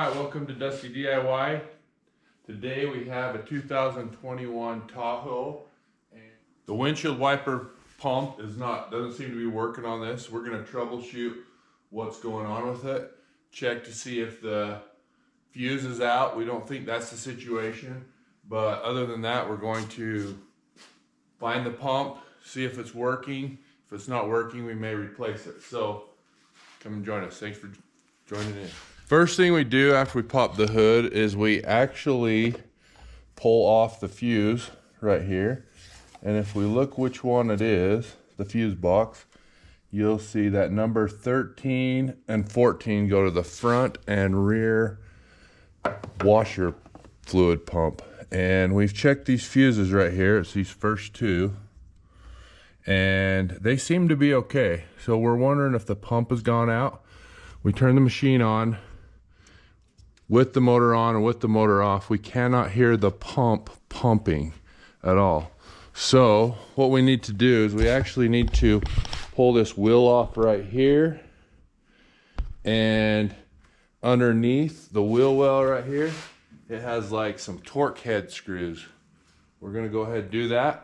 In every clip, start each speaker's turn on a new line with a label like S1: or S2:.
S1: Alright, welcome to Dusty DIY. Today we have a 2021 Tahoe. And the windshield wiper pump doesn't seem to be working on this. We're going to troubleshoot what's going on with it. Check to see if the fuse is out. We don't think that's the situation. But other than that, we're going to find the pump, see if it's working. If it's not working, we may replace it. So come and join us. Thanks for joining in. First thing we do after we pop the hood is we actually pull off the fuse right here. And if we look which one it is, the fuse box, you'll see that number 13 and 14 go to the front and rear washer fluid pump. And we've checked these fuses right here. It's these first two. And they seem to be okay. So we're wondering if the pump has gone out. We turn the machine on. With the motor on or with the motor off, we cannot hear the pump pumping at all. So what we need to do is we actually need to pull this wheel off right here, and underneath the wheel well right here, it has like some torque head screws. We're gonna go ahead and do that.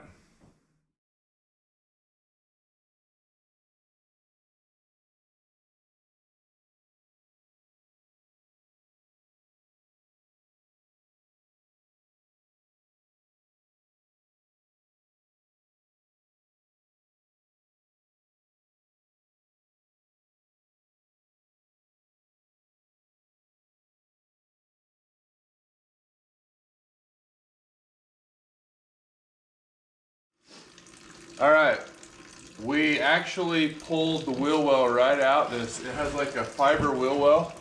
S1: All right, we actually pulled the wheel well right out. It has like a fiber wheel well.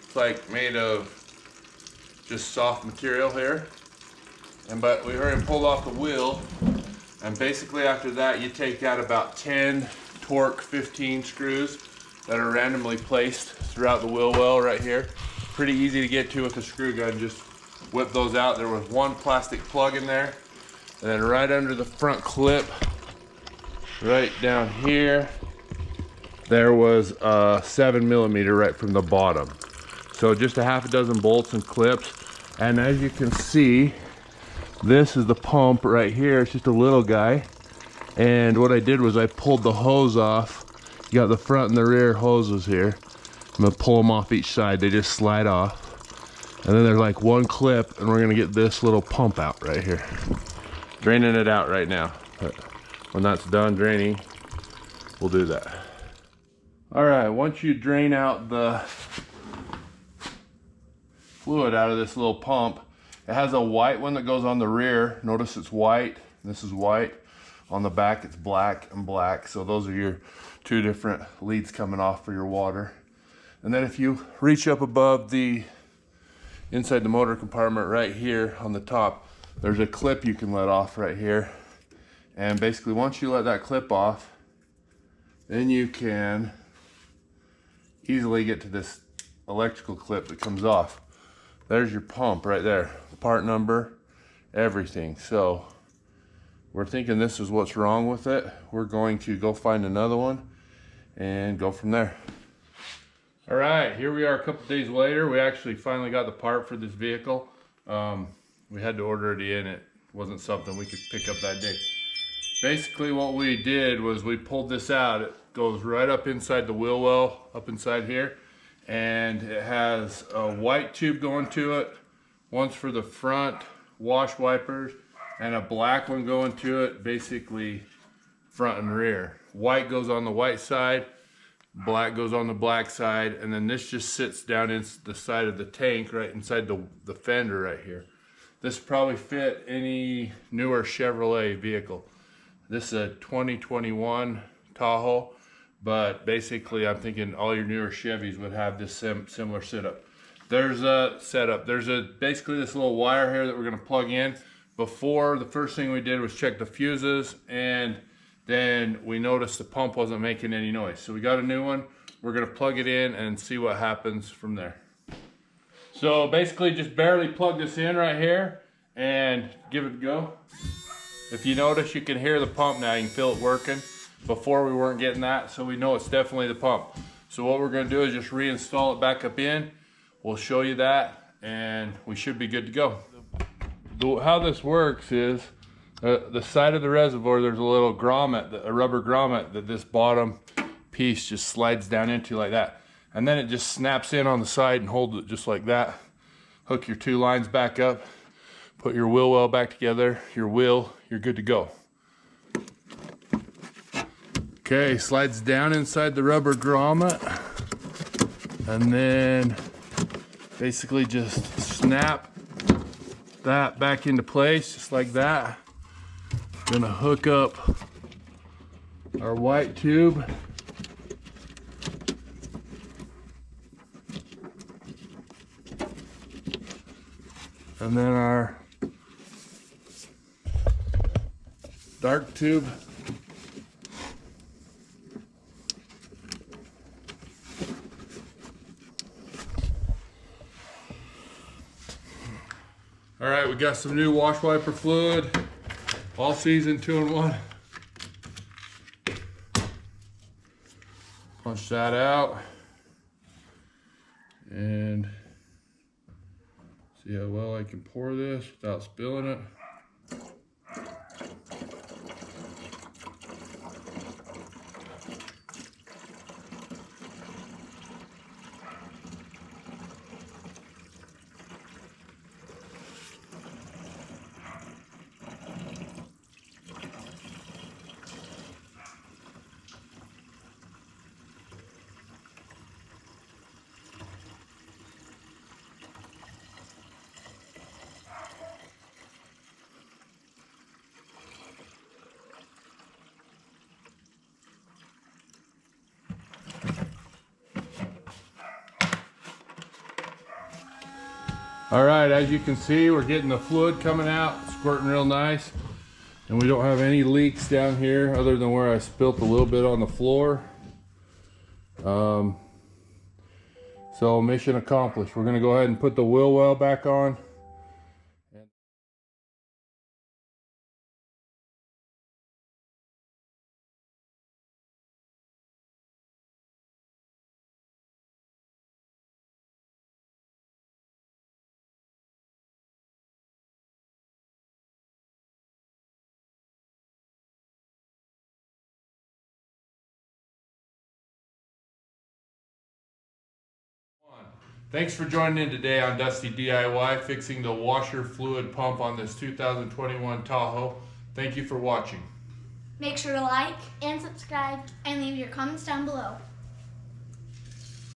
S1: It's like made of just soft material here. But we already pulled off the wheel. And basically after that, you take out about 10 torque 15 screws that are randomly placed throughout the wheel well right here. Pretty easy to get to with a screw gun. Just whip those out. There was one plastic plug in there. And then right under the front clip, right down here, there was a 7mm right from the bottom. So just a half a dozen bolts and clips. And as you can see, this is the pump right here. It's just a little guy. And what I did was I pulled the hose off. You got the front and the rear hoses here. I'm gonna pull them off each side. They just slide off. And then there's like one clip, and we're gonna get this little pump out right here. Draining it out right now. But when that's done draining, we'll do that. All right, once you drain out the fluid out of this little pump, it has a white one that goes on the rear. Notice it's white, this is white. On the back, it's black and black. So those are your two different leads coming off for your water. And then if you reach up above the inside the motor compartment right here on the top, there's a clip you can let off right here. And basically once you let that clip off, then you can easily get to this electrical clip that comes off. There's your pump right there, part number, everything. So we're thinking this is what's wrong with it. We're going to go find another one and go from there. All right, here we are a couple days later. We actually finally got the part for this vehicle. We had to order it in. It wasn't something we could pick up that day. Basically what we did was we pulled this out. It goes right up inside the wheel well, up inside here. And it has a white tube going to it. One's for the front wash wipers and a black one going to it, basically front and rear. White goes on the white side, black goes on the black side, and then this just sits down in the side of the tank right inside the fender right here. This probably fit any newer Chevrolet vehicle. This is a 2021 Tahoe, but basically I'm thinking all your newer Chevys would have this similar setup. There's basically this little wire here that we're gonna plug in. Before, the first thing we did was check the fuses, and then we noticed the pump wasn't making any noise. So we got a new one. We're gonna plug it in and see what happens from there. So basically just barely plug this in right here and give it a go. If you notice, you can hear the pump now. You can feel it working. Before we weren't getting that, so we know it's definitely the pump. So what we're gonna do is just reinstall it back up in. we'll show you that and we should be good to go. How this works is the side of the reservoir, there's a little grommet, a rubber grommet that this bottom piece just slides down into like that. And then it just snaps in on the side and holds it just like that. Hook your 2 lines back up, put your wheel well back together, your wheel, you're good to go. Okay, slides down inside the rubber grommet and then basically just snap that back into place just like that. Gonna hook up our white tube. And then our dark tube. All right, we got some new wash wiper fluid, all season 2-in-1. Punch that out and see how well I can pour this without spilling it. All right, as you can see, we're getting the fluid coming out, squirting real nice. And we don't have any leaks down here other than where I spilt a little bit on the floor. So mission accomplished. We're gonna go ahead and put the wheel well back on. Thanks for joining in today on Dusty DIY, fixing the washer fluid pump on this 2021 Tahoe. Thank you for watching.
S2: Make sure to like and subscribe and leave your comments down below.